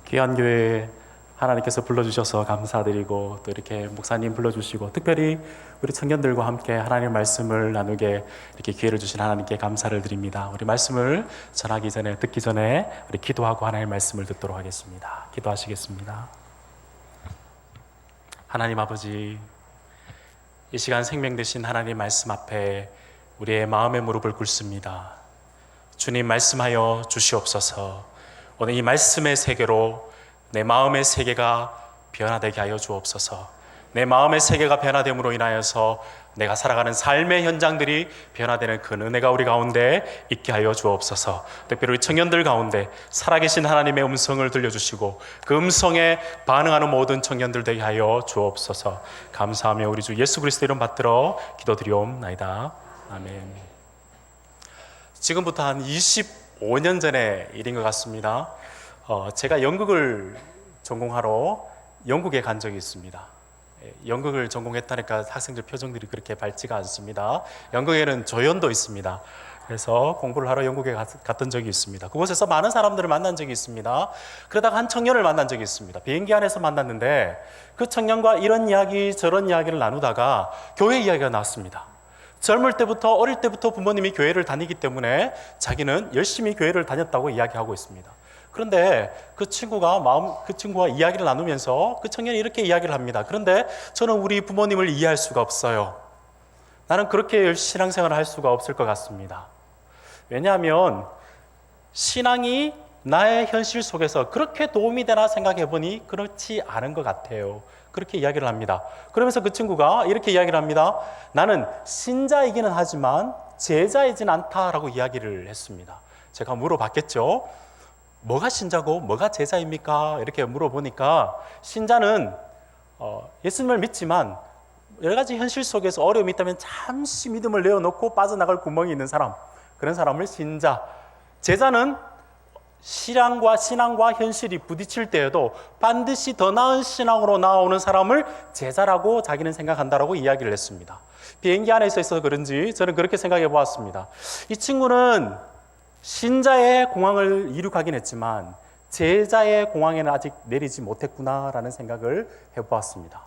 귀한 교회에 하나님께서 불러주셔서 감사드리고, 또 이렇게 목사님 불러주시고 특별히 우리 청년들과 함께 하나님의 말씀을 나누게 이렇게 기회를 주신 하나님께 감사를 드립니다. 우리 말씀을 전하기 전에, 듣기 전에 우리 기도하고 하나님의 말씀을 듣도록 하겠습니다. 기도하시겠습니다. 하나님 아버지, 이 시간 생명 되신 하나님 말씀 앞에 우리의 마음의 무릎을 꿇습니다. 주님, 말씀하여 주시옵소서. 오늘 이 말씀의 세계로 내 마음의 세계가 변화되게 하여 주옵소서. 내 마음의 세계가 변화됨으로 인하여서 내가 살아가는 삶의 현장들이 변화되는 그 은혜가 우리 가운데 있게 하여 주옵소서. 특별히 우리 청년들 가운데 살아계신 하나님의 음성을 들려주시고 그 음성에 반응하는 모든 청년들 되게 하여 주옵소서. 감사하며 우리 주 예수 그리스도 이름 받들어 기도드리옵나이다. 아멘. 지금부터 한 25년 전의 일인 것 같습니다. 제가 연극을 전공하러 영국에 간 적이 있습니다. 연극을 전공했다니까 학생들 표정들이 그렇게 밝지가 않습니다. 연극에는 조연도 있습니다. 그래서 공부를 하러 영국에 갔던 적이 있습니다. 그곳에서 많은 사람들을 만난 적이 있습니다. 그러다가 한 청년을 만난 적이 있습니다. 비행기 안에서 만났는데 그 청년과 이런 이야기 저런 이야기를 나누다가 교회 이야기가 나왔습니다. 젊을 때부터, 어릴 때부터 부모님이 교회를 다니기 때문에 자기는 열심히 교회를 다녔다고 이야기하고 있습니다. 그런데 그 친구가 이야기를 나누면서 그 청년이 이렇게 이야기를 합니다. 그런데 저는 우리 부모님을 이해할 수가 없어요. 나는 그렇게 신앙생활을 할 수가 없을 것 같습니다. 왜냐하면 신앙이 나의 현실 속에서 그렇게 도움이 되나 생각해 보니 그렇지 않은 것 같아요. 그렇게 이야기를 합니다. 그러면서 그 친구가 이렇게 이야기를 합니다. 나는 신자이기는 하지만 제자이진 않다라고 이야기를 했습니다. 제가 물어봤겠죠. 뭐가 신자고 뭐가 제자입니까? 이렇게 물어보니까 신자는 예수님을 믿지만 여러 가지 현실 속에서 어려움이 있다면 잠시 믿음을 내어놓고 빠져나갈 구멍이 있는 사람, 그런 사람을 신자. 제자는 신앙과 현실이 부딪힐 때에도 반드시 더 나은 신앙으로 나오는 사람을 제자라고 자기는 생각한다라고 이야기를 했습니다. 비행기 안에 있어서 그런지 저는 그렇게 생각해 보았습니다. 이 친구는 신자의 공항을 이룩하긴 했지만 제자의 공항에는 아직 내리지 못했구나라는 생각을 해보았습니다.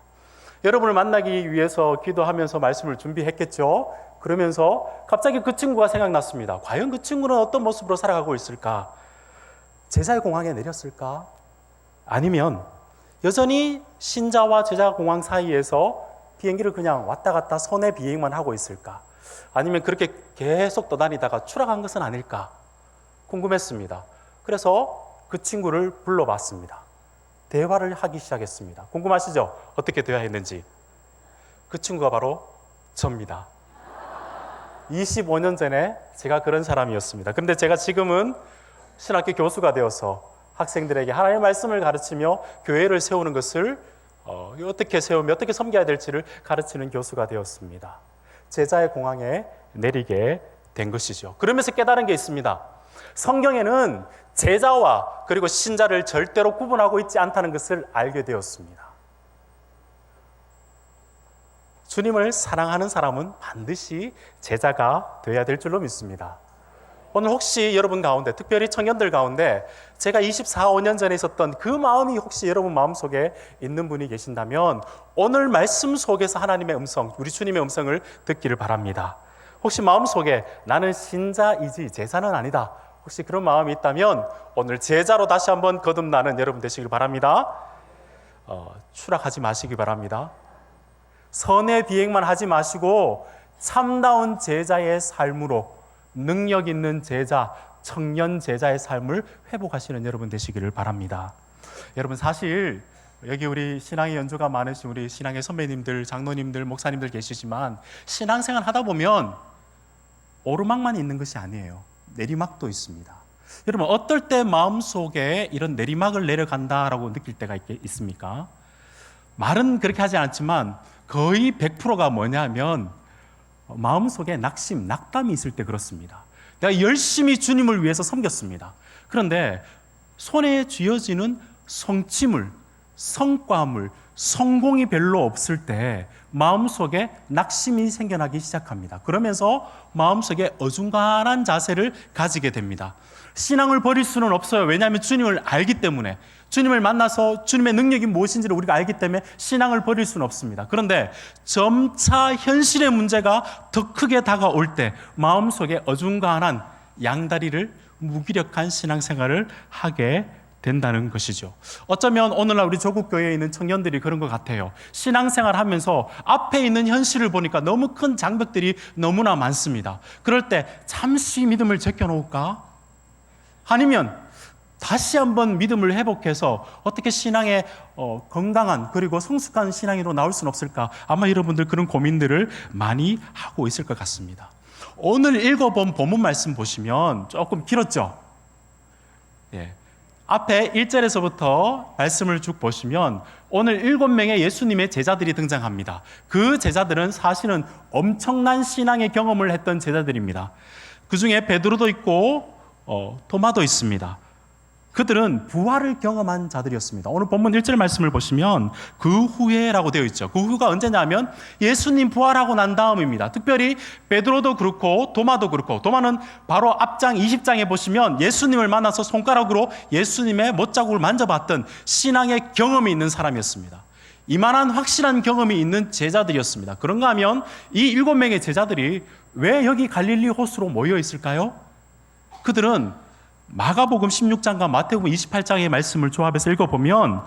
여러분을 만나기 위해서 기도하면서 말씀을 준비했겠죠. 그러면서 갑자기 그 친구가 생각났습니다. 과연 그 친구는 어떤 모습으로 살아가고 있을까? 제자의 공항에 내렸을까? 아니면 여전히 신자와 제자 공항 사이에서 비행기를 그냥 왔다 갔다 선의 비행만 하고 있을까? 아니면 그렇게 계속 떠다니다가 추락한 것은 아닐까? 궁금했습니다. 그래서 그 친구를 불러봤습니다. 대화를 하기 시작했습니다. 궁금하시죠? 어떻게 대화했는지. 그 친구가 바로 저입니다. 25년 전에 제가 그런 사람이었습니다. 그런데 제가 지금은 신학교 교수가 되어서 학생들에게 하나님의 말씀을 가르치며 교회를 세우는 것을 어떻게 세우며 어떻게 섬겨야 될지를 가르치는 교수가 되었습니다. 제자의 공항에 내리게 된 것이죠. 그러면서 깨달은 게 있습니다. 성경에는 제자와 그리고 신자를 절대로 구분하고 있지 않다는 것을 알게 되었습니다. 주님을 사랑하는 사람은 반드시 제자가 되어야 될 줄로 믿습니다. 오늘 혹시 여러분 가운데, 특별히 청년들 가운데 제가 5년 전에 있었던 그 마음이 혹시 여러분 마음속에 있는 분이 계신다면 오늘 말씀 속에서 하나님의 음성, 우리 주님의 음성을 듣기를 바랍니다. 혹시 마음속에 나는 신자이지 제자는 아니다, 혹시 그런 마음이 있다면 오늘 제자로 다시 한번 거듭나는 여러분 되시길 바랍니다. 추락하지 마시기 바랍니다. 선의 비행만 하지 마시고 참다운 제자의 삶으로 능력 있는 제자, 청년 제자의 삶을 회복하시는 여러분 되시기를 바랍니다. 여러분, 사실 여기 우리 신앙의 연조가 많으신 우리 신앙의 선배님들, 장로님들, 목사님들 계시지만 신앙생활 하다 보면 오르막만 있는 것이 아니에요. 내리막도 있습니다. 여러분, 어떨 때 마음속에 이런 내리막을 내려간다라고 느낄 때가 있습니까? 말은 그렇게 하지 않지만 거의 100%가 뭐냐면 마음속에 낙심, 낙담이 있을 때 그렇습니다. 내가 열심히 주님을 위해서 섬겼습니다. 그런데 손에 쥐어지는 성취물, 성과물, 성공이 별로 없을 때 마음속에 낙심이 생겨나기 시작합니다. 그러면서 마음속에 어중간한 자세를 가지게 됩니다. 신앙을 버릴 수는 없어요. 왜냐하면 주님을 알기 때문에, 주님을 만나서 주님의 능력이 무엇인지를 우리가 알기 때문에 신앙을 버릴 수는 없습니다. 그런데 점차 현실의 문제가 더 크게 다가올 때 마음속에 어중간한 양다리를 무기력한 신앙생활을 하게 된다는 것이죠. 어쩌면 오늘날 우리 조국교회에 있는 청년들이 그런 것 같아요. 신앙생활 하면서 앞에 있는 현실을 보니까 너무 큰 장벽들이 너무나 많습니다. 그럴 때 잠시 믿음을 제껴놓을까? 아니면 다시 한번 믿음을 회복해서 어떻게 신앙의 건강한 그리고 성숙한 신앙으로 나올 수는 없을까? 아마 여러분들 그런 고민들을 많이 하고 있을 것 같습니다. 오늘 읽어본 본문 말씀 보시면 조금 길었죠? 예. 앞에 1절에서부터 말씀을 쭉 보시면 오늘 7명의 예수님의 제자들이 등장합니다. 그 제자들은 사실은 엄청난 신앙의 경험을 했던 제자들입니다. 그 중에 베드로도 있고 도마도 있습니다. 그들은 부활을 경험한 자들이었습니다. 오늘 본문 1절 말씀을 보시면 그 후에라고 되어 있죠. 그 후가 언제냐면 예수님 부활하고 난 다음입니다. 특별히 베드로도 그렇고 도마도 그렇고, 도마는 바로 앞장 20장에 보시면 예수님을 만나서 손가락으로 예수님의 못자국을 만져봤던 신앙의 경험이 있는 사람이었습니다. 이만한 확실한 경험이 있는 제자들이었습니다. 그런가 하면 이 7명의 제자들이 왜 여기 갈릴리 호수로 모여 있을까요? 그들은 마가복음 16장과 마태복음 28장의 말씀을 조합해서 읽어보면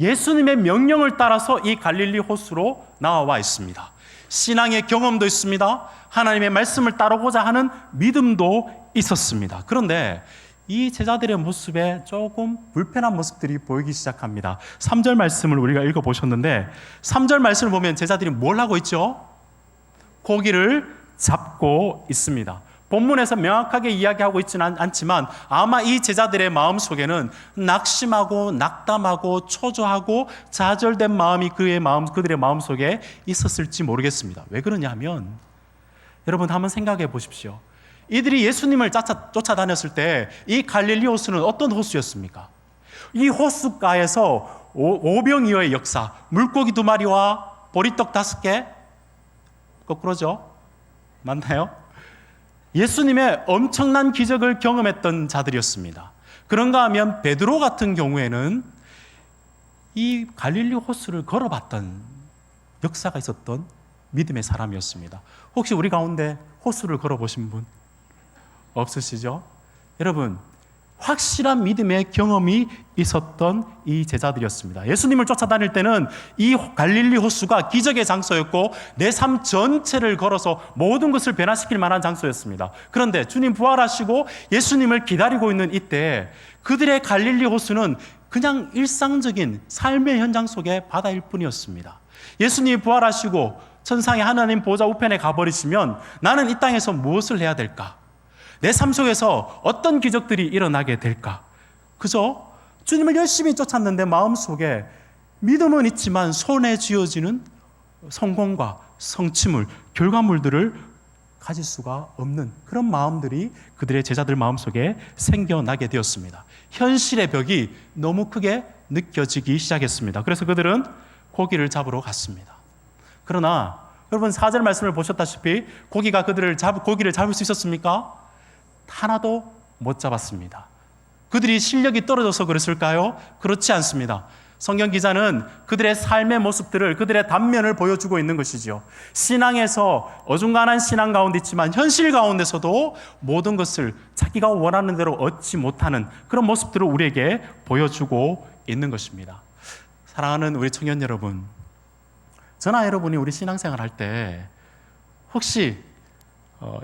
예수님의 명령을 따라서 이 갈릴리 호수로 나와 있습니다. 신앙의 경험도 있습니다. 하나님의 말씀을 따르고자 하는 믿음도 있었습니다. 그런데 이 제자들의 모습에 조금 불편한 모습들이 보이기 시작합니다. 3절 말씀을 우리가 읽어보셨는데 3절 말씀을 보면 제자들이 뭘 하고 있죠? 고기를 잡고 있습니다. 본문에서 명확하게 이야기하고 있지는 않지만 아마 이 제자들의 마음속에는 낙심하고 낙담하고 초조하고 좌절된 마음이 그들의 마음속에 있었을지 모르겠습니다. 왜 그러냐 하면 여러분 한번 생각해 보십시오. 이들이 예수님을 쫓아다녔을 때 이 갈릴리 호수는 어떤 호수였습니까? 이 호수가에서 오병이어의 역사, 물고기 2마리와 보리떡 5개, 거꾸로죠? 맞나요? 예수님의 엄청난 기적을 경험했던 자들이었습니다. 그런가 하면 베드로 같은 경우에는 이 갈릴리 호수를 걸어봤던 역사가 있었던 믿음의 사람이었습니다. 혹시 우리 가운데 호수를 걸어보신 분 없으시죠? 여러분, 확실한 믿음의 경험이 있었던 이 제자들이었습니다. 예수님을 쫓아다닐 때는 이 갈릴리 호수가 기적의 장소였고 내 삶 전체를 걸어서 모든 것을 변화시킬 만한 장소였습니다. 그런데 주님 부활하시고 예수님을 기다리고 있는 이때 그들의 갈릴리 호수는 그냥 일상적인 삶의 현장 속의 바다일 뿐이었습니다. 예수님이 부활하시고 천상의 하나님 보좌 우편에 가버리시면 나는 이 땅에서 무엇을 해야 될까? 내 삶 속에서 어떤 기적들이 일어나게 될까? 그저 주님을 열심히 쫓았는데 마음속에 믿음은 있지만 손에 쥐어지는 성공과 성취물, 결과물들을 가질 수가 없는 그런 마음들이 그들의 제자들 마음속에 생겨나게 되었습니다. 현실의 벽이 너무 크게 느껴지기 시작했습니다. 그래서 그들은 고기를 잡으러 갔습니다. 그러나 여러분 4절 말씀을 보셨다시피 고기를 잡을 수 있었습니까? 하나도 못 잡았습니다. 그들이 실력이 떨어져서 그랬을까요? 그렇지 않습니다. 성경 기자는 그들의 삶의 모습들을, 그들의 단면을 보여주고 있는 것이죠. 신앙에서 어중간한 신앙 가운데 있지만 현실 가운데서도 모든 것을 자기가 원하는 대로 얻지 못하는 그런 모습들을 우리에게 보여주고 있는 것입니다. 사랑하는 우리 청년 여러분, 저나 여러분이 우리 신앙생활 할 때 혹시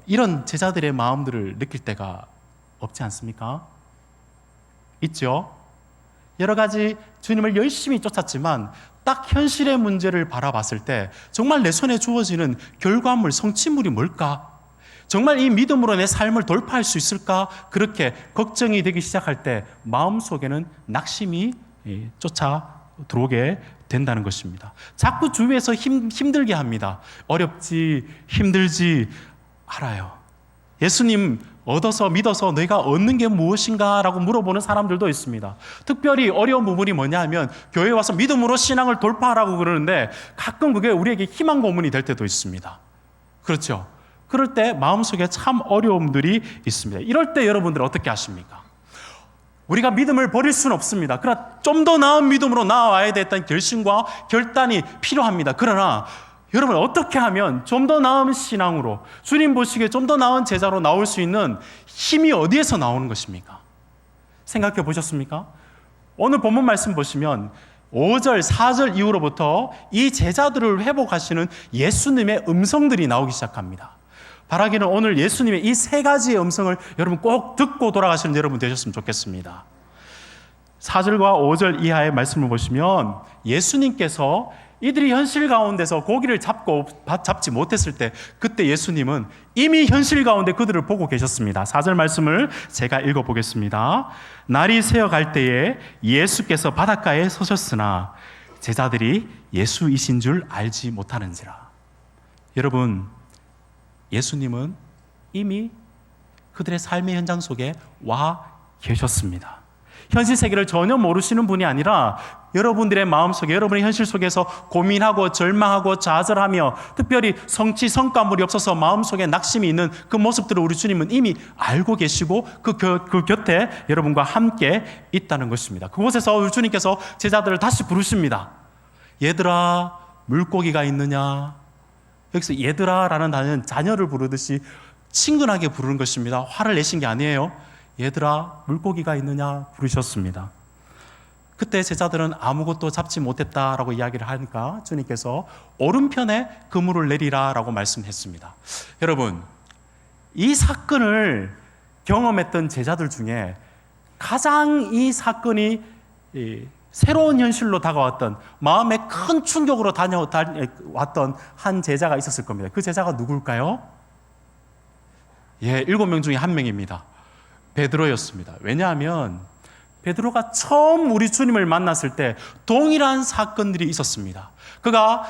이런 제자들의 마음들을 느낄 때가 없지 않습니까? 있죠? 여러 가지 주님을 열심히 쫓았지만 딱 현실의 문제를 바라봤을 때 정말 내 손에 주어지는 결과물, 성취물이 뭘까? 정말 이 믿음으로 내 삶을 돌파할 수 있을까? 그렇게 걱정이 되기 시작할 때 마음속에는 낙심이 쫓아 들어오게 된다는 것입니다. 자꾸 주위에서 힘들게 합니다. 어렵지, 힘들지, 알아요. 예수님 얻어서 믿어서 내가 얻는 게 무엇인가 라고 물어보는 사람들도 있습니다. 특별히 어려운 부분이 뭐냐 하면 교회에 와서 믿음으로 신앙을 돌파하라고 그러는데 가끔 그게 우리에게 희망 고문이 될 때도 있습니다. 그렇죠? 그럴 때 마음속에 참 어려움들이 있습니다. 이럴 때 여러분들 어떻게 하십니까? 우리가 믿음을 버릴 수는 없습니다. 그러나 좀 더 나은 믿음으로 나아와야 됐다는 결심과 결단이 필요합니다. 그러나 여러분 어떻게 하면 좀 더 나은 신앙으로 주님 보시기에 좀 더 나은 제자로 나올 수 있는 힘이 어디에서 나오는 것입니까? 생각해 보셨습니까? 오늘 본문 말씀 보시면 5절, 4절 이후로부터 이 제자들을 회복하시는 예수님의 음성들이 나오기 시작합니다. 바라기는 오늘 예수님의 이 세 가지의 음성을 여러분 꼭 듣고 돌아가시는 여러분 되셨으면 좋겠습니다. 4절과 5절 이하의 말씀을 보시면 예수님께서 이들이 현실 가운데서 고기를 잡지 못했을 때 그때 예수님은 이미 현실 가운데 그들을 보고 계셨습니다. 4절 말씀을 제가 읽어보겠습니다. 날이 새어갈 때에 예수께서 바닷가에 서셨으나 제자들이 예수이신 줄 알지 못하는지라. 여러분, 예수님은 이미 그들의 삶의 현장 속에 와 계셨습니다. 현실 세계를 전혀 모르시는 분이 아니라 여러분들의 마음속에, 여러분의 현실 속에서 고민하고 절망하고 좌절하며 특별히 성취 성과물이 없어서 마음속에 낙심이 있는 그 모습들을 우리 주님은 이미 알고 계시고 그 곁에 여러분과 함께 있다는 것입니다. 그곳에서 우리 주님께서 제자들을 다시 부르십니다. 얘들아, 물고기가 있느냐? 여기서 얘들아라는 단어는 자녀를 부르듯이 친근하게 부르는 것입니다. 화를 내신 게 아니에요. 얘들아, 물고기가 있느냐 부르셨습니다. 그때 제자들은 아무것도 잡지 못했다라고 이야기를 하니까 주님께서 오른편에 그물을 내리라라고 말씀했습니다. 여러분, 이 사건을 경험했던 제자들 중에 가장 이 사건이 새로운 현실로 다가왔던, 마음에 큰 충격으로 다녀왔던 한 제자가 있었을 겁니다. 그 제자가 누굴까요? 7명 중에 한 명입니다. 베드로였습니다. 왜냐하면 베드로가 처음 우리 주님을 만났을 때 동일한 사건들이 있었습니다. 그가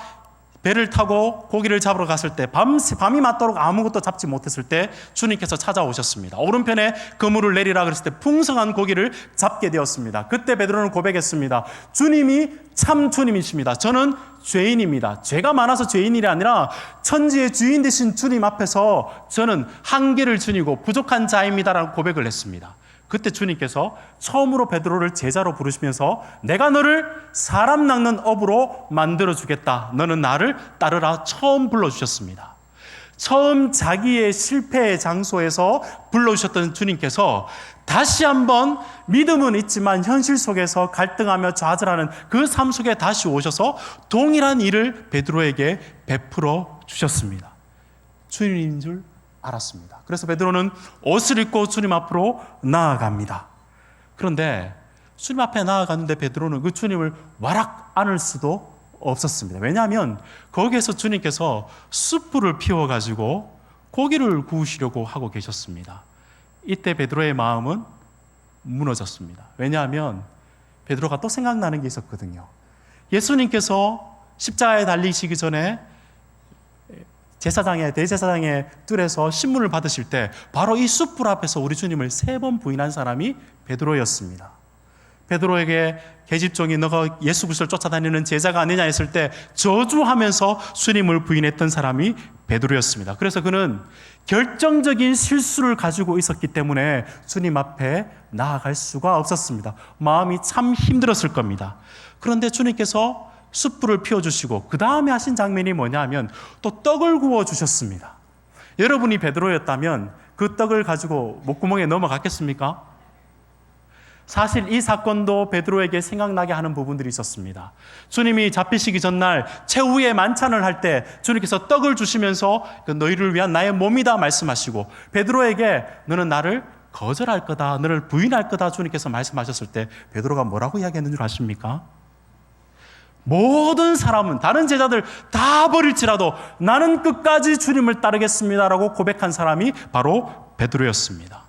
배를 타고 고기를 잡으러 갔을 때 밤이 맞도록 아무것도 잡지 못했을 때 주님께서 찾아오셨습니다. 오른편에 그물을 내리라 그랬을 때 풍성한 고기를 잡게 되었습니다. 그때 베드로는 고백했습니다. 주님이 참 주님이십니다. 저는 죄인입니다. 죄가 많아서 죄인이 아니라 천지의 주인 되신 주님 앞에서 저는 한계를 지니고 부족한 자입니다라고 고백을 했습니다. 그때 주님께서 처음으로 베드로를 제자로 부르시면서 내가 너를 사람 낚는 업으로 만들어주겠다. 너는 나를 따르라. 처음 불러주셨습니다. 처음 자기의 실패의 장소에서 불러주셨던 주님께서 다시 한번 믿음은 있지만 현실 속에서 갈등하며 좌절하는 그 삶 속에 다시 오셔서 동일한 일을 베드로에게 베풀어 주셨습니다. 주님인 줄 알았습니다. 그래서 베드로는 옷을 입고 주님 앞으로 나아갑니다. 그런데 주님 앞에 나아갔는데 베드로는 그 주님을 와락 안을 수도 없었습니다. 왜냐하면 거기에서 주님께서 숯불을 피워가지고 고기를 구우시려고 하고 계셨습니다. 이때 베드로의 마음은 무너졌습니다. 왜냐하면 베드로가 또 생각나는 게 있었거든요. 예수님께서 십자가에 달리시기 전에 대제사장의 뜰에서 신문을 받으실 때 바로 이 숯불 앞에서 우리 주님을 3번 부인한 사람이 베드로였습니다. 베드로에게 계집종이 너가 예수 그리스도를 쫓아다니는 제자가 아니냐 했을 때 저주하면서 주님을 부인했던 사람이 베드로였습니다. 그래서 그는 결정적인 실수를 가지고 있었기 때문에 주님 앞에 나아갈 수가 없었습니다. 마음이 참 힘들었을 겁니다. 그런데 주님께서 숯불을 피워주시고 그 다음에 하신 장면이 뭐냐 하면 또 떡을 구워주셨습니다. 여러분이 베드로였다면 그 떡을 가지고 목구멍에 넘어갔겠습니까? 사실 이 사건도 베드로에게 생각나게 하는 부분들이 있었습니다. 주님이 잡히시기 전날 최후의 만찬을 할 때 주님께서 떡을 주시면서 너희를 위한 나의 몸이다 말씀하시고 베드로에게 너는 나를 거절할 거다, 너를 부인할 거다 주님께서 말씀하셨을 때 베드로가 뭐라고 이야기했는 줄 아십니까? 모든 사람은 다른 제자들 다 버릴지라도 나는 끝까지 주님을 따르겠습니다라고 고백한 사람이 바로 베드로였습니다.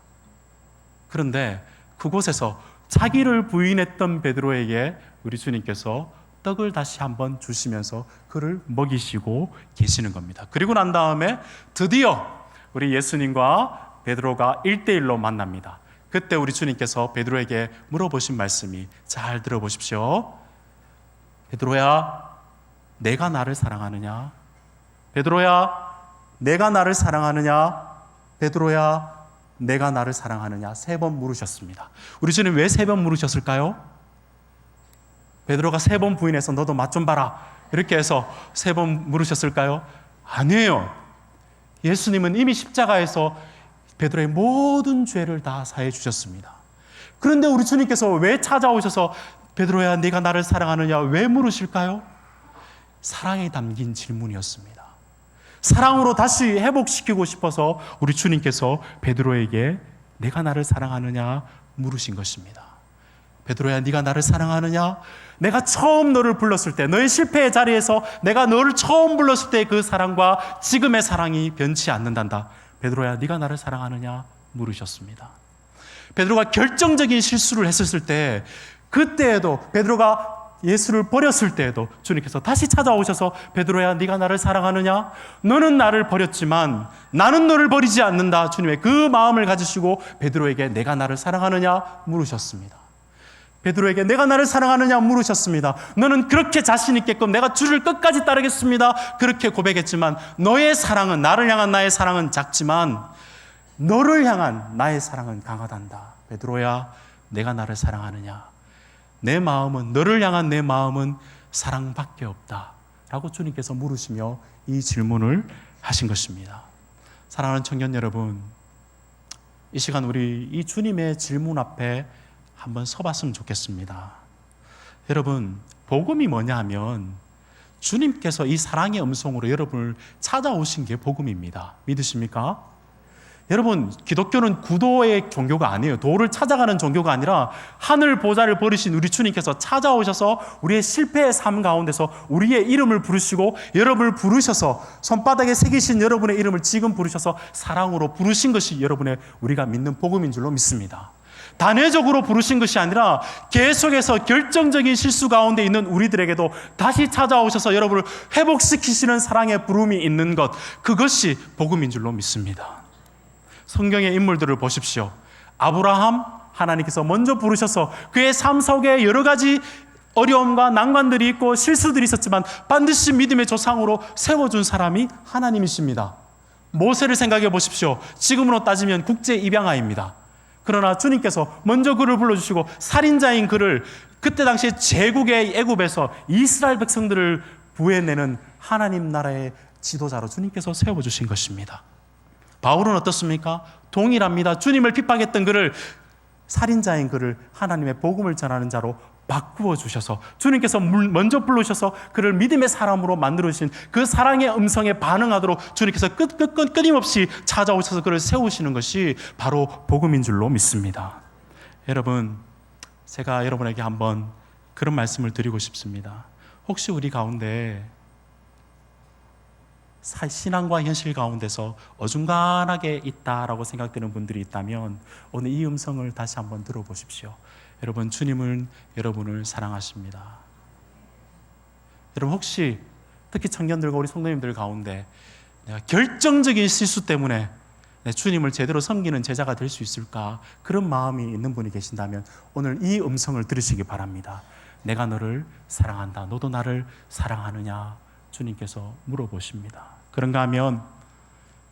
그런데 그곳에서 자기를 부인했던 베드로에게 우리 주님께서 떡을 다시 한번 주시면서 그를 먹이시고 계시는 겁니다. 그리고 난 다음에 드디어 우리 예수님과 베드로가 1대1로 만납니다. 그때 우리 주님께서 베드로에게 물어보신 말씀이 잘 들어보십시오. 베드로야, 내가 나를 사랑하느냐? 베드로야, 내가 나를 사랑하느냐? 베드로야, 내가 나를 사랑하느냐? 3번 물으셨습니다. 우리 주님 왜 3번 물으셨을까요? 베드로가 3번 부인해서 너도 맛 좀 봐라 이렇게 해서 3번 물으셨을까요? 아니에요. 예수님은 이미 십자가에서 베드로의 모든 죄를 다 사해 주셨습니다. 그런데 우리 주님께서 왜 찾아오셔서 베드로야 네가 나를 사랑하느냐 왜 물으실까요? 사랑이 담긴 질문이었습니다. 사랑으로 다시 회복시키고 싶어서 우리 주님께서 베드로에게 내가 나를 사랑하느냐 물으신 것입니다. 베드로야 네가 나를 사랑하느냐? 내가 처음 너를 불렀을 때 너의 실패의 자리에서 내가 너를 처음 불렀을 때 그 사랑과 지금의 사랑이 변치 않는단다. 베드로야 네가 나를 사랑하느냐 물으셨습니다. 베드로가 결정적인 실수를 했었을 때 그때에도 베드로가 예수를 버렸을 때에도 주님께서 다시 찾아오셔서 베드로야 네가 나를 사랑하느냐? 너는 나를 버렸지만 나는 너를 버리지 않는다. 주님의 그 마음을 가지시고 베드로에게 내가 나를 사랑하느냐 물으셨습니다. 베드로에게 내가 나를 사랑하느냐 물으셨습니다. 너는 그렇게 자신 있게끔 내가 주를 끝까지 따르겠습니다 그렇게 고백했지만 너의 사랑은, 나를 향한 나의 사랑은 작지만 너를 향한 나의 사랑은 강하단다. 베드로야 내가 나를 사랑하느냐? 내 마음은, 너를 향한 내 마음은 사랑밖에 없다 라고 주님께서 물으시며 이 질문을 하신 것입니다. 사랑하는 청년 여러분, 이 시간 우리 이 주님의 질문 앞에 한번 서봤으면 좋겠습니다. 여러분, 복음이 뭐냐 하면 주님께서 이 사랑의 음성으로 여러분을 찾아오신 게 복음입니다. 믿으십니까? 여러분, 기독교는 구도의 종교가 아니에요. 도를 찾아가는 종교가 아니라 하늘 보좌를 버리신 우리 주님께서 찾아오셔서 우리의 실패의 삶 가운데서 우리의 이름을 부르시고 여러분을 부르셔서 손바닥에 새기신 여러분의 이름을 지금 부르셔서 사랑으로 부르신 것이 여러분의 우리가 믿는 복음인 줄로 믿습니다. 단회적으로 부르신 것이 아니라 계속해서 결정적인 실수 가운데 있는 우리들에게도 다시 찾아오셔서 여러분을 회복시키시는 사랑의 부름이 있는 것, 그것이 복음인 줄로 믿습니다. 성경의 인물들을 보십시오. 아브라함, 하나님께서 먼저 부르셔서 그의 삶 속에 여러 가지 어려움과 난관들이 있고 실수들이 있었지만 반드시 믿음의 조상으로 세워준 사람이 하나님이십니다. 모세를 생각해 보십시오. 지금으로 따지면 국제 입양아입니다. 그러나 주님께서 먼저 그를 불러주시고 살인자인 그를 그때 당시에 제국의 애굽에서 이스라엘 백성들을 구해내는 하나님 나라의 지도자로 주님께서 세워주신 것입니다. 바울은 어떻습니까? 동일합니다. 주님을 핍박했던 그를, 살인자인 그를 하나님의 복음을 전하는 자로 바꾸어 주셔서 주님께서 먼저 불러주셔서 그를 믿음의 사람으로 만들어주신 그 사랑의 음성에 반응하도록 주님께서 끊임없이 찾아오셔서 그를 세우시는 것이 바로 복음인 줄로 믿습니다. 여러분, 제가 여러분에게 한번 그런 말씀을 드리고 싶습니다. 혹시 우리 가운데 신앙과 현실 가운데서 어중간하게 있다라고 생각되는 분들이 있다면 오늘 이 음성을 다시 한번 들어보십시오. 여러분, 주님은 여러분을 사랑하십니다. 여러분, 혹시 특히 청년들과 우리 성도님들 가운데 내가 결정적인 실수 때문에 내 주님을 제대로 섬기는 제자가 될 수 있을까, 그런 마음이 있는 분이 계신다면 오늘 이 음성을 들으시기 바랍니다. 내가 너를 사랑한다. 너도 나를 사랑하느냐? 주님께서 물어보십니다. 그런가 하면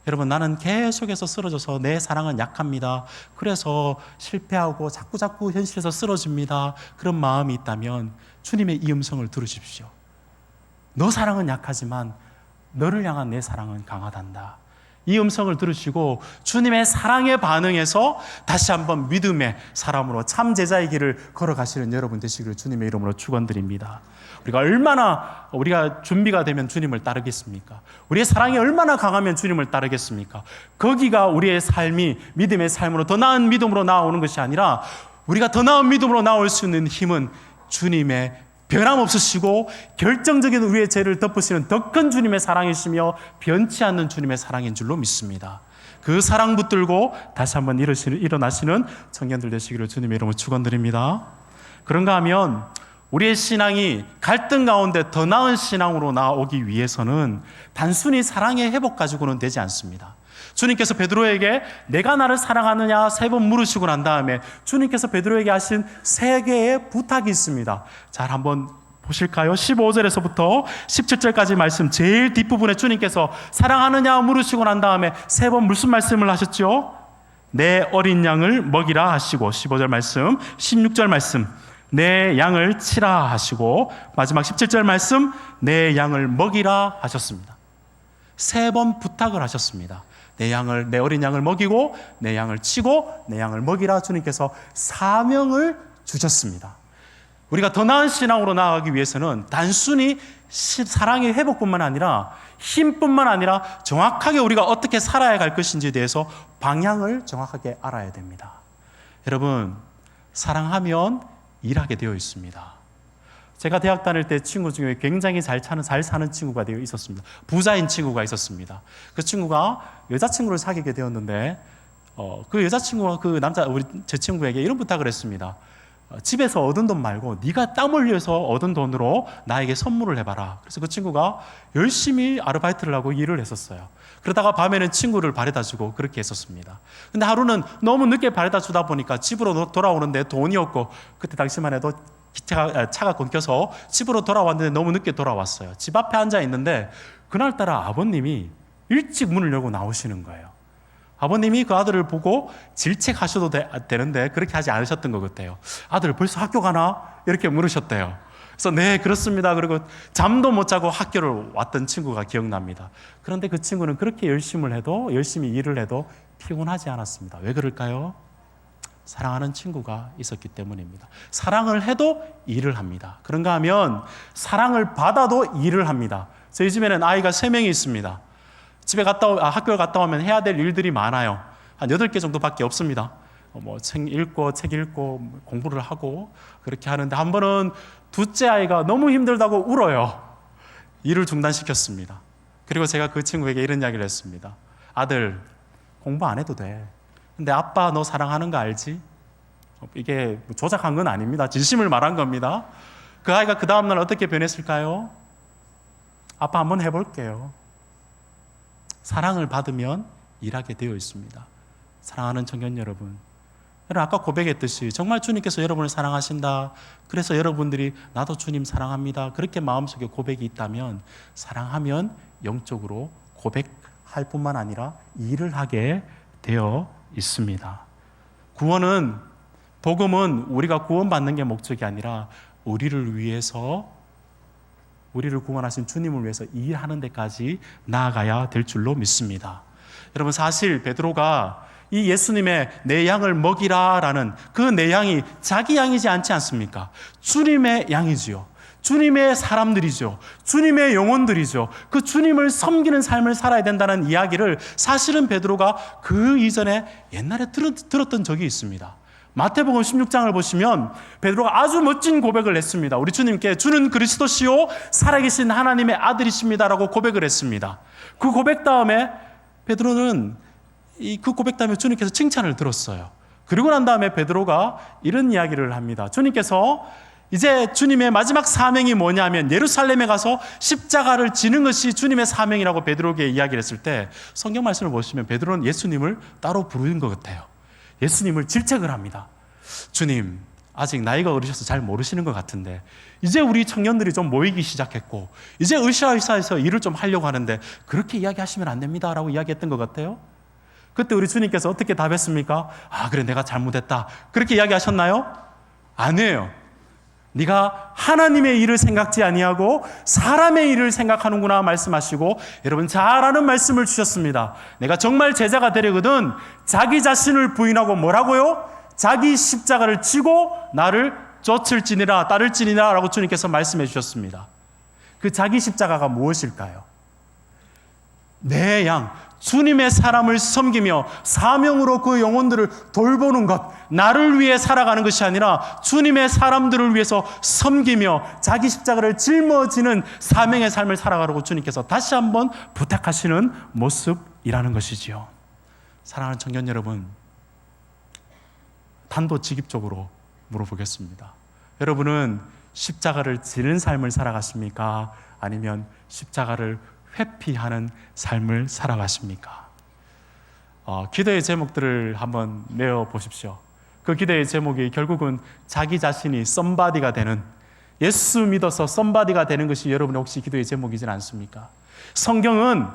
여러분, 나는 계속해서 쓰러져서 내 사랑은 약합니다. 그래서 실패하고 자꾸 현실에서 쓰러집니다. 그런 마음이 있다면 주님의 이 음성을 들으십시오. 너 사랑은 약하지만 너를 향한 내 사랑은 강하단다. 이 음성을 들으시고 주님의 사랑에 반응해서 다시 한번 믿음의 사람으로 참 제자의 길을 걸어가시는 여러분 되시기를 주님의 이름으로 축원드립니다. 우리가 준비가 되면 주님을 따르겠습니까? 우리의 사랑이 얼마나 강하면 주님을 따르겠습니까? 거기가 우리의 삶이 믿음의 삶으로 더 나은 믿음으로 나아오는 것이 아니라 우리가 더 나은 믿음으로 나올 수 있는 힘은 주님의 변함없으시고 결정적인 우리의 죄를 덮으시는 더 큰 주님의 사랑이시며 변치 않는 주님의 사랑인 줄로 믿습니다. 그 사랑 붙들고 다시 한번 일어나시는 청년들 되시기를 주님의 이름으로 축원드립니다. 그런가 하면 우리의 신앙이 갈등 가운데 더 나은 신앙으로 나오기 위해서는 단순히 사랑의 회복 가지고는 되지 않습니다. 주님께서 베드로에게 내가 나를 사랑하느냐 3번 물으시고 난 다음에 주님께서 베드로에게 하신 3개의 부탁이 있습니다. 잘 한번 보실까요? 15절에서부터 17절까지 말씀 제일 뒷부분에 주님께서 사랑하느냐 물으시고 난 다음에 세 번 무슨 말씀을 하셨죠? 내 어린 양을 먹이라 하시고, 15절 말씀, 16절 말씀, 내 양을 치라 하시고, 마지막 17절 말씀, 내 양을 먹이라 하셨습니다. 세 번 부탁을 하셨습니다. 내 어린 양을 먹이고, 내 양을 치고, 내 양을 먹이라 주님께서 사명을 주셨습니다. 우리가 더 나은 신앙으로 나아가기 위해서는 단순히 사랑의 회복뿐만 아니라 힘뿐만 아니라 정확하게 우리가 어떻게 살아야 할 것인지에 대해서 방향을 정확하게 알아야 됩니다. 여러분, 사랑하면 일하게 되어 있습니다. 제가 대학 다닐 때 친구 중에 굉장히 잘 사는 친구가 되어 있었습니다. 부자인 친구가 있었습니다. 그 친구가 여자친구를 사귀게 되었는데 그 여자친구가 제 친구에게 이런 부탁을 했습니다. 집에서 얻은 돈 말고 네가 땀 흘려서 얻은 돈으로 나에게 선물을 해봐라. 그래서 그 친구가 열심히 아르바이트를 하고 일을 했었어요. 그러다가 밤에는 친구를 바래다주고 그렇게 했었습니다. 근데 하루는 너무 늦게 바래다주다 보니까 집으로 돌아오는데 돈이 없고, 그때 당시만 해도 차가 끊겨서 집으로 돌아왔는데 너무 늦게 돌아왔어요. 집 앞에 앉아 있는데 그날따라 아버님이 일찍 문을 열고 나오시는 거예요. 아버님이 그 아들을 보고 질책하셔도 되는데 그렇게 하지 않으셨던 것 같아요. 아들 벌써 학교 가나? 이렇게 물으셨대요. 그래서 네, 그렇습니다. 그리고 잠도 못 자고 학교를 왔던 친구가 기억납니다. 그런데 그 친구는 그렇게 열심히 일을 해도 피곤하지 않았습니다. 왜 그럴까요? 사랑하는 친구가 있었기 때문입니다. 사랑을 해도 일을 합니다. 그런가 하면 사랑을 받아도 일을 합니다. 저희 집에는 아이가 3명이 있습니다. 학교를 갔다 오면 해야 될 일들이 많아요. 한 8개 정도밖에 없습니다. 책 읽고 공부를 하고 그렇게 하는데, 한 번은 둘째 아이가 너무 힘들다고 울어요. 일을 중단시켰습니다. 그리고 제가 그 친구에게 이런 이야기를 했습니다. 아들, 공부 안 해도 돼. 근데 아빠 너 사랑하는 거 알지? 이게 조작한 건 아닙니다. 진심을 말한 겁니다. 그 아이가 그 다음날 어떻게 변했을까요? 아빠 한번 해볼게요. 사랑을 받으면 일하게 되어 있습니다. 사랑하는 청년 여러분, 아까 고백했듯이 정말 주님께서 여러분을 사랑하신다, 그래서 여러분들이 나도 주님 사랑합니다, 그렇게 마음속에 고백이 있다면 사랑하면 영적으로 고백할 뿐만 아니라 일을 하게 되어 있습니다. 복음은 우리가 구원받는 게 목적이 아니라 우리를 구원하신 주님을 위해서 일하는 데까지 나아가야 될 줄로 믿습니다. 여러분, 사실 베드로가 이 예수님의 내 양을 먹이라 라는 그 내 양이 자기 양이지 않지 않습니까? 주님의 양이지요. 주님의 사람들이죠. 주님의 영혼들이죠. 그 주님을 섬기는 삶을 살아야 된다는 이야기를 사실은 베드로가 그 이전에 옛날에 들었던 적이 있습니다. 마태복음 16장을 보시면 베드로가 아주 멋진 고백을 했습니다. 우리 주님께 주는 그리스도시요 살아계신 하나님의 아들이십니다라고 고백을 했습니다. 그 고백 다음에 베드로는 그 고백 다음에 주님께서 칭찬을 들었어요. 그리고 난 다음에 베드로가 이런 이야기를 합니다. 주님께서 이제 주님의 마지막 사명이 뭐냐면 예루살렘에 가서 십자가를 지는 것이 주님의 사명이라고 베드로에게 이야기를 했을 때, 성경 말씀을 보시면 베드로는 예수님을 따로 부르는 것 같아요. 예수님을 질책을 합니다. 주님, 아직 나이가 어리셔서 잘 모르시는 것 같은데 이제 우리 청년들이 좀 모이기 시작했고 이제 으쌰으쌰해서 일을 좀 하려고 하는데 그렇게 이야기하시면 안 됩니다 라고 이야기했던 것 같아요. 그때 우리 주님께서 어떻게 답했습니까? 그래, 내가 잘못했다, 그렇게 이야기하셨나요? 아니에요. 네가 하나님의 일을 생각지 아니하고 사람의 일을 생각하는구나 말씀하시고, 여러분 잘 아는 말씀을 주셨습니다. 내가 정말 제자가 되려거든 자기 자신을 부인하고 뭐라고요? 자기 십자가를 지고 나를 쫓을지니라 따를지니라 라고 주님께서 말씀해 주셨습니다. 그 자기 십자가가 무엇일까요? 내 양, 주님의 사람을 섬기며 사명으로 그 영혼들을 돌보는 것, 나를 위해 살아가는 것이 아니라 주님의 사람들을 위해서 섬기며 자기 십자가를 짊어지는 사명의 삶을 살아가라고 주님께서 다시 한번 부탁하시는 모습이라는 것이지요. 사랑하는 청년 여러분, 단도직입적으로 물어보겠습니다. 여러분은 십자가를 지는 삶을 살아가십니까? 아니면 십자가를 회피하는 삶을 살아가십니까? 기도의 제목들을 한번 내어 보십시오. 그 기도의 제목이 결국은 자기 자신이 썸바디가 되는, 예수 믿어서 썸바디가 되는 것이 여러분의 혹시 기도의 제목이진 않습니까? 성경은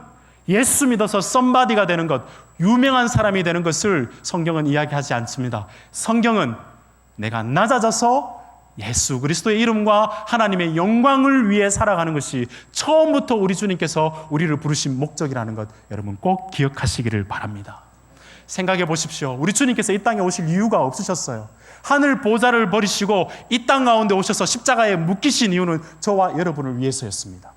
예수 믿어서 썸바디가 되는 것, 유명한 사람이 되는 것을 성경은 이야기하지 않습니다. 성경은 내가 낮아져서 예수 그리스도의 이름과 하나님의 영광을 위해 살아가는 것이 처음부터 우리 주님께서 우리를 부르신 목적이라는 것 여러분 꼭 기억하시기를 바랍니다. 생각해 보십시오. 우리 주님께서 이 땅에 오실 이유가 없으셨어요. 하늘 보좌를 버리시고 이 땅 가운데 오셔서 십자가에 묶이신 이유는 저와 여러분을 위해서였습니다.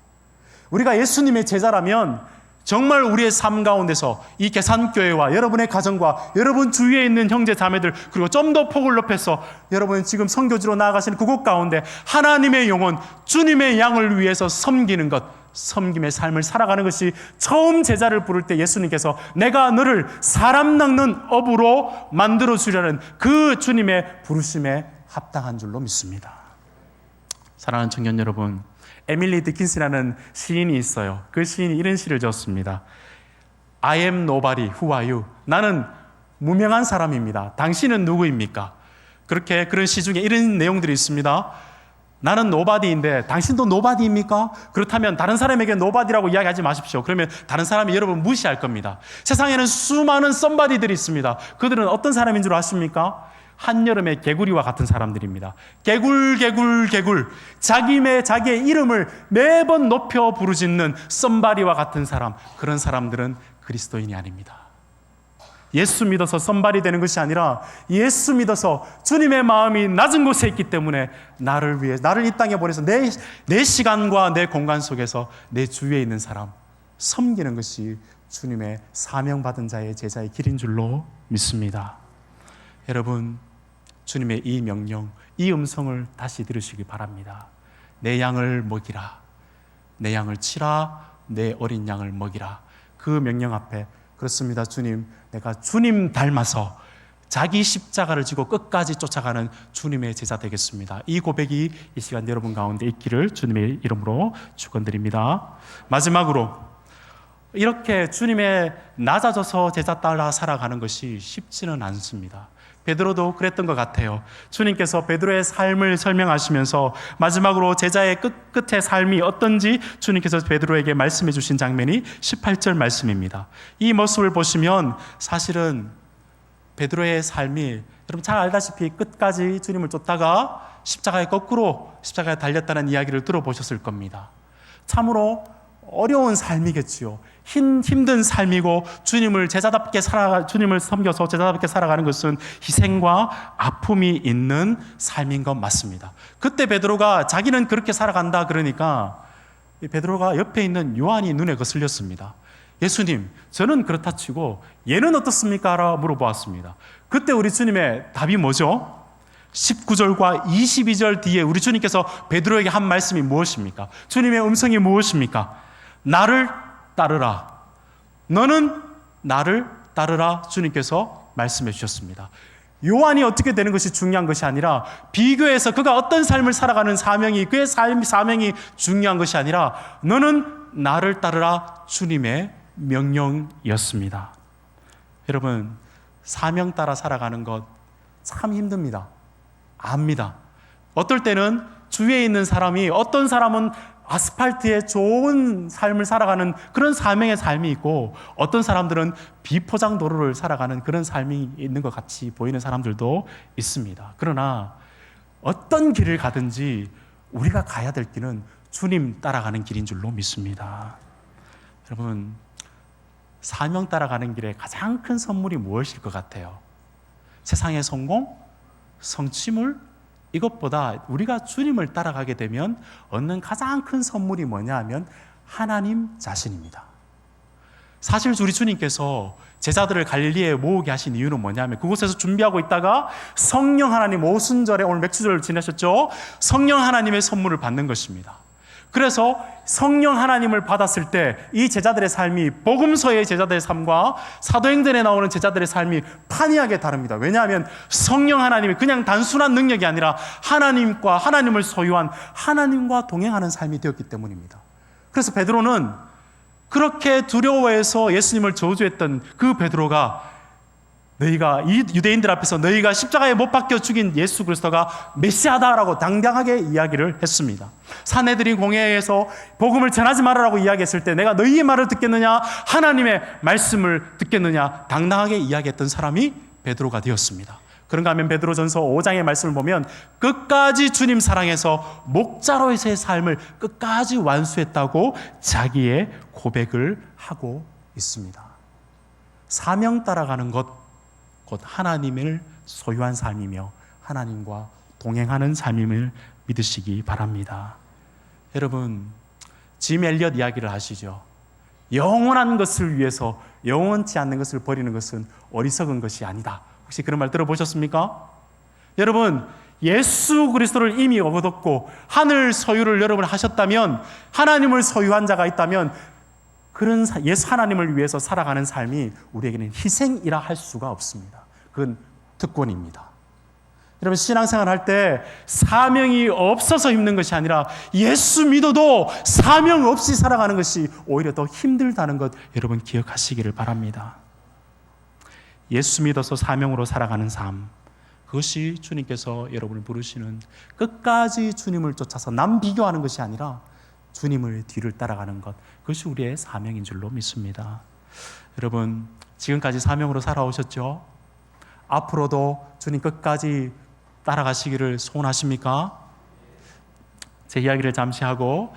우리가 예수님의 제자라면 정말 우리의 삶 가운데서 이 계산교회와 여러분의 가정과 여러분 주위에 있는 형제 자매들 그리고 좀 더 폭을 높여서 여러분 지금 선교지로 나아가시는 그곳 가운데 하나님의 영혼 주님의 양을 위해서 섬기는 것, 섬김의 삶을 살아가는 것이 처음 제자를 부를 때 예수님께서 내가 너를 사람 낚는 업으로 만들어 주려는 그 주님의 부르심에 합당한 줄로 믿습니다. 사랑하는 청년 여러분, 에밀리 디킨스라는 시인이 있어요. 그 시인이 이런 시를 지었습니다. I am nobody, who are you? 나는 무명한 사람입니다. 당신은 누구입니까? 그런 시 중에 이런 내용들이 있습니다. 나는 nobody인데 당신도 nobody입니까? 그렇다면 다른 사람에게 nobody라고 이야기하지 마십시오. 그러면 다른 사람이 여러분 무시할 겁니다. 세상에는 수많은 somebody들이 있습니다. 그들은 어떤 사람인 줄 아십니까? 한여름의 개구리와 같은 사람들입니다. 개굴 자기의 이름을 매번 높여 부르짖는 썸바리와 같은 사람, 그런 사람들은 그리스도인이 아닙니다. 예수 믿어서 썸바리 되는 것이 아니라 예수 믿어서 주님의 마음이 낮은 곳에 있기 때문에 나를 위해, 나를 이 땅에 보내서 내 시간과 내 공간 속에서 내 주위에 있는 사람 섬기는 것이 주님의 사명받은 자의 제자의 길인 줄로 믿습니다. 여러분, 주님의 이 명령, 이 음성을 다시 들으시기 바랍니다. 내 양을 먹이라, 내 양을 치라, 내 어린 양을 먹이라. 그 명령 앞에 그렇습니다. 주님, 내가 주님 닮아서 자기 십자가를 지고 끝까지 쫓아가는 주님의 제자 되겠습니다. 이 고백이 이 시간 여러분 가운데 있기를 주님의 이름으로 축원드립니다. 마지막으로 이렇게 주님의 낮아져서 제자 따라 살아가는 것이 쉽지는 않습니다. 베드로도 그랬던 것 같아요. 주님께서 베드로의 삶을 설명하시면서 마지막으로 제자의 끝의 삶이 어떤지 주님께서 베드로에게 말씀해 주신 장면이 18절 말씀입니다. 이 모습을 보시면 사실은 베드로의 삶이 여러분 잘 알다시피 끝까지 주님을 쫓다가 십자가에 달렸다는 이야기를 들어보셨을 겁니다. 참으로 어려운 삶이겠지요. 힘든 삶이고 주님을 섬겨서 제자답게 살아가는 것은 희생과 아픔이 있는 삶인 것 맞습니다. 그때 베드로가 자기는 그렇게 살아간다 그러니까 베드로가 옆에 있는 요한이 눈에 거슬렸습니다. 예수님, 저는 그렇다 치고 얘는 어떻습니까? 라고 물어보았습니다. 그때 우리 주님의 답이 뭐죠? 19절과 22절 뒤에 우리 주님께서 베드로에게 한 말씀이 무엇입니까? 주님의 음성이 무엇입니까? 나를 따르라. 너는 나를 따르라. 주님께서 말씀해 주셨습니다. 요한이 어떻게 되는 것이 중요한 것이 아니라 비교해서 그가 어떤 삶을 살아가는 그의 사명이 중요한 것이 아니라 너는 나를 따르라. 주님의 명령이었습니다. 여러분, 사명 따라 살아가는 것 참 힘듭니다. 압니다. 어떨 때는 주위에 있는 사람이 어떤 사람은 아스팔트에 좋은 삶을 살아가는 그런 사명의 삶이 있고 어떤 사람들은 비포장 도로를 살아가는 그런 삶이 있는 것 같이 보이는 사람들도 있습니다. 그러나 어떤 길을 가든지 우리가 가야 될 길은 주님 따라가는 길인 줄로 믿습니다. 여러분, 사명 따라가는 길에 가장 큰 선물이 무엇일 것 같아요? 세상의 성공? 성취물? 이것보다 우리가 주님을 따라가게 되면 얻는 가장 큰 선물이 뭐냐 하면 하나님 자신입니다. 사실 우리 주님께서 제자들을 갈릴리에 모으게 하신 이유는 뭐냐면 그곳에서 준비하고 있다가 성령 하나님 오순절에 오늘 맥주절을 지내셨죠? 성령 하나님의 선물을 받는 것입니다. 그래서 성령 하나님을 받았을 때 이 제자들의 삶이 복음서의 제자들의 삶과 사도행전에 나오는 제자들의 삶이 판이하게 다릅니다. 왜냐하면 성령 하나님이 그냥 단순한 능력이 아니라 하나님을 소유한 하나님과 동행하는 삶이 되었기 때문입니다. 그래서 베드로는 그렇게 두려워해서 예수님을 저주했던 그 베드로가 너희가 이 유대인들 앞에서 너희가 십자가에 못 박혀 죽인 예수 그리스도가 메시아다라고 당당하게 이야기를 했습니다. 사내들이 공회에서 복음을 전하지 말아라고 이야기했을 때 내가 너희의 말을 듣겠느냐 하나님의 말씀을 듣겠느냐 당당하게 이야기했던 사람이 베드로가 되었습니다. 그런가 하면 베드로전서 5장의 말씀을 보면 끝까지 주님 사랑해서 목자로서의 삶을 끝까지 완수했다고 자기의 고백을 하고 있습니다. 사명 따라가는 것 곧 하나님을 소유한 삶이며 하나님과 동행하는 삶임을 믿으시기 바랍니다. 여러분, 짐 엘리엇 이야기를 아시죠? 영원한 것을 위해서 영원치 않는 것을 버리는 것은 어리석은 것이 아니다. 혹시 그런 말 들어보셨습니까? 여러분, 예수 그리스도를 이미 얻었고 하늘 소유를 여러분 하셨다면, 하나님을 소유한 자가 있다면 그런 예수 하나님을 위해서 살아가는 삶이 우리에게는 희생이라 할 수가 없습니다. 그건 특권입니다. 여러분, 신앙생활 할 때 사명이 없어서 힘든 것이 아니라 예수 믿어도 사명 없이 살아가는 것이 오히려 더 힘들다는 것 여러분 기억하시기를 바랍니다. 예수 믿어서 사명으로 살아가는 삶, 그것이 주님께서 여러분을 부르시는, 끝까지 주님을 쫓아서 남 비교하는 것이 아니라 주님을 뒤를 따라가는 것, 그것이 우리의 사명인 줄로 믿습니다. 여러분, 지금까지 사명으로 살아오셨죠? 앞으로도 주님 끝까지 따라가시기를 소원하십니까? 제 이야기를 잠시 하고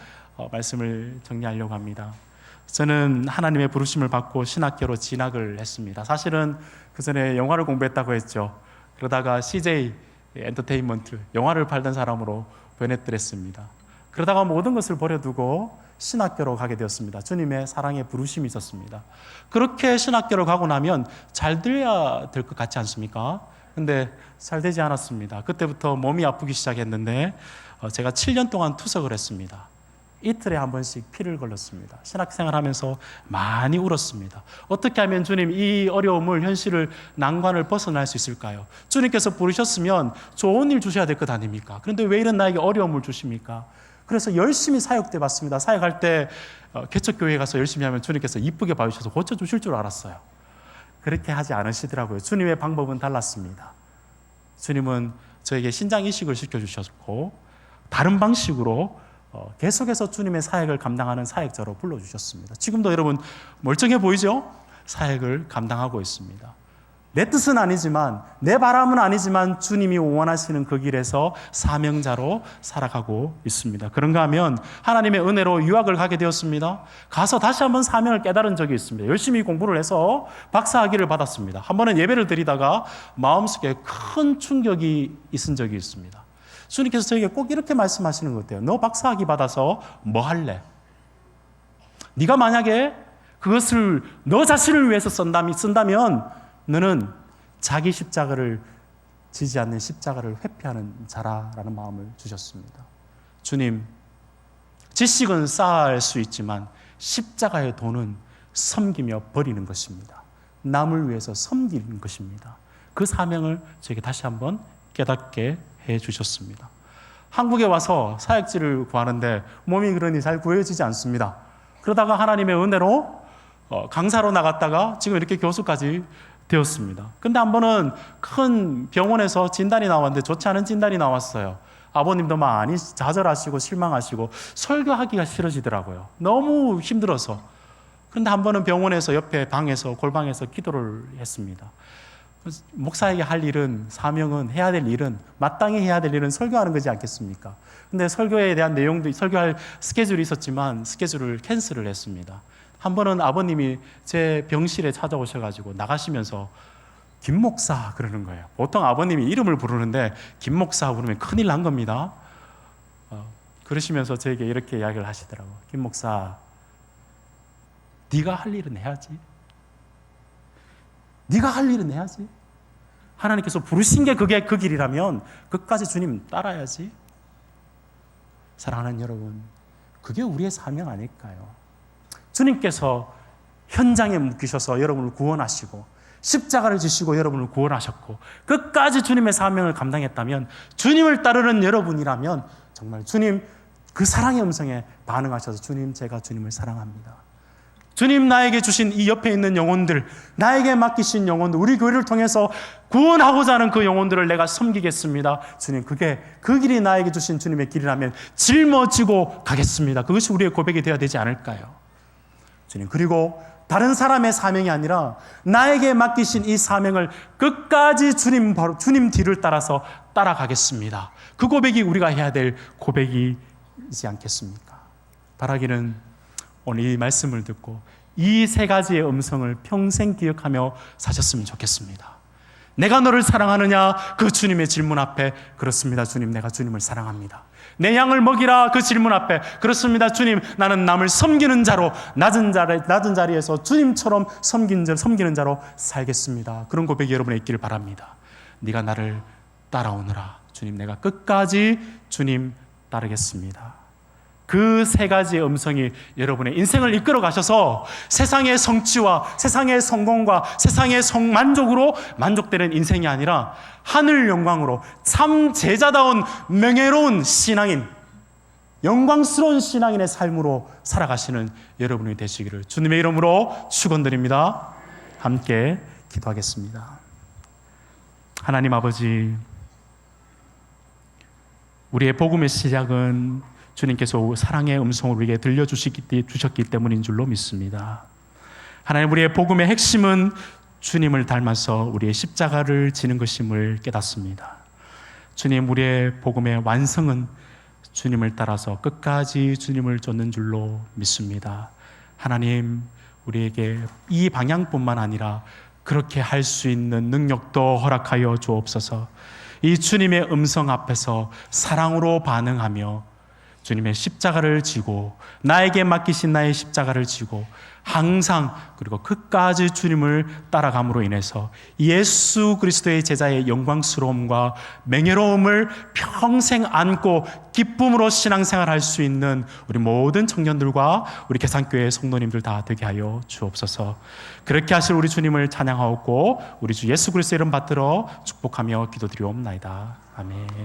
말씀을 정리하려고 합니다. 저는 하나님의 부르심을 받고 신학교로 진학을 했습니다. 사실은 그 전에 영화를 공부했다고 했죠. 그러다가 CJ 엔터테인먼트, 영화를 팔던 사람으로 변했더랬습니다. 그러다가 모든 것을 버려두고 신학교로 가게 되었습니다. 주님의 사랑의 부르심이 있었습니다. 그렇게 신학교를 가고 나면 잘 돼야 될 것 같지 않습니까? 근데 잘 되지 않았습니다. 그때부터 몸이 아프기 시작했는데 제가 7년 동안 투석을 했습니다. 이틀에 한 번씩 피를 걸렀습니다. 신학생활 하면서 많이 울었습니다. 어떻게 하면 주님 이 어려움을, 현실을, 난관을 벗어날 수 있을까요? 주님께서 부르셨으면 좋은 일 주셔야 될 것 아닙니까? 그런데 왜 이런 나에게 어려움을 주십니까? 그래서 열심히 사역돼 봤습니다. 사역할 때 개척교회에 가서 열심히 하면 주님께서 이쁘게 봐주셔서 고쳐주실 줄 알았어요. 그렇게 하지 않으시더라고요. 주님의 방법은 달랐습니다. 주님은 저에게 신장 이식을 시켜주셨고 다른 방식으로 계속해서 주님의 사역을 감당하는 사역자로 불러주셨습니다. 지금도 여러분 멀쩡해 보이죠? 사역을 감당하고 있습니다. 내 뜻은 아니지만, 내 바람은 아니지만 주님이 원하시는 그 길에서 사명자로 살아가고 있습니다. 그런가 하면 하나님의 은혜로 유학을 가게 되었습니다. 가서 다시 한번 사명을 깨달은 적이 있습니다. 열심히 공부를 해서 박사학위를 받았습니다. 한 번은 예배를 드리다가 마음속에 큰 충격이 있은 적이 있습니다. 주님께서 저에게 꼭 이렇게 말씀하시는 것 같아요. 너 박사학위 받아서 뭐 할래? 네가 만약에 그것을 너 자신을 위해서 쓴다면 너는 자기 십자가를 지지 않는 십자가를 회피하는 자라라는 마음을 주셨습니다. 주님, 지식은 쌓을 수 있지만 십자가의 도는 섬기며 버리는 것입니다. 남을 위해서 섬기는 것입니다. 그 사명을 저에게 다시 한번 깨닫게 해 주셨습니다. 한국에 와서 사역지를 구하는데 몸이 그러니 잘 구해지지 않습니다. 그러다가 하나님의 은혜로 강사로 나갔다가 지금 이렇게 교수까지 되었습니다. 근데 한 번은 큰 병원에서 진단이 나왔는데 좋지 않은 진단이 나왔어요. 아버님도 많이 좌절하시고 실망하시고 설교하기가 싫어지더라고요. 너무 힘들어서. 그런데 한 번은 병원에서 옆에 방에서 골방에서 기도를 했습니다. 목사에게 할 일은, 사명은, 해야 될 일은, 마땅히 해야 될 일은 설교하는 거지 않겠습니까? 근데 설교에 대한 내용도, 설교할 스케줄이 있었지만 스케줄을 캔슬을 했습니다. 한 번은 아버님이 제 병실에 찾아오셔가지고 나가시면서 김 목사 그러는 거예요. 보통 아버님이 이름을 부르는데 김 목사 부르면 큰일 난 겁니다. 그러시면서 저에게 이렇게 이야기를 하시더라고요. 김 목사, 네가 할 일은 해야지. 네가 할 일은 해야지. 하나님께서 부르신 게 그게 그 길이라면 끝까지 주님 따라야지. 사랑하는 여러분, 그게 우리의 사명 아닐까요? 주님께서 현장에 묶이셔서 여러분을 구원하시고 십자가를 지시고 여러분을 구원하셨고 끝까지 주님의 사명을 감당했다면, 주님을 따르는 여러분이라면 정말 주님 그 사랑의 음성에 반응하셔서 주님, 제가 주님을 사랑합니다. 주님 나에게 주신 이 옆에 있는 영혼들, 나에게 맡기신 영혼들, 우리 교회를 통해서 구원하고자 하는 그 영혼들을 내가 섬기겠습니다. 주님, 그게 그 길이 나에게 주신 주님의 길이라면 짊어지고 가겠습니다. 그것이 우리의 고백이 되어야 되지 않을까요? 주님, 그리고 다른 사람의 사명이 아니라 나에게 맡기신 이 사명을 끝까지 주님 뒤를 따라서 따라가겠습니다. 그 고백이 우리가 해야 될 고백이지 않겠습니까? 바라기는 오늘 이 말씀을 듣고 이 세 가지의 음성을 평생 기억하며 사셨으면 좋겠습니다. 내가 너를 사랑하느냐? 그 주님의 질문 앞에 그렇습니다. 주님, 내가 주님을 사랑합니다. 내 양을 먹이라. 그 질문 앞에 그렇습니다. 주님, 나는 남을 섬기는 자로 낮은 자리에서 주님처럼 섬기는 자로 살겠습니다. 그런 고백이 여러분의 있기를 바랍니다. 네가 나를 따라오느라. 주님, 내가 끝까지 주님 따르겠습니다. 그 세 가지의 음성이 여러분의 인생을 이끌어 가셔서 세상의 성취와 세상의 성공과 세상의 만족으로 만족되는 인생이 아니라 하늘 영광으로 참 제자다운 명예로운 신앙인, 영광스러운 신앙인의 삶으로 살아가시는 여러분이 되시기를 주님의 이름으로 축원드립니다. 함께 기도하겠습니다. 하나님 아버지, 우리의 복음의 시작은 주님께서 사랑의 음성을 우리에게 들려주셨기 때문인 줄로 믿습니다. 하나님, 우리의 복음의 핵심은 주님을 닮아서 우리의 십자가를 지는 것임을 깨닫습니다. 주님, 우리의 복음의 완성은 주님을 따라서 끝까지 주님을 쫓는 줄로 믿습니다. 하나님, 우리에게 이 방향뿐만 아니라 그렇게 할 수 있는 능력도 허락하여 주옵소서. 이 주님의 음성 앞에서 사랑으로 반응하며 주님의 십자가를 지고 나에게 맡기신 나의 십자가를 지고 항상 그리고 끝까지 주님을 따라감으로 인해서 예수 그리스도의 제자의 영광스러움과 명예로움을 평생 안고 기쁨으로 신앙생활할 수 있는 우리 모든 청년들과 우리 계산교회 성도님들 다 되게 하여 주옵소서. 그렇게 하실 우리 주님을 찬양하옵고 우리 주 예수 그리스도의 이름 받들어 축복하며 기도드리옵나이다. 아멘.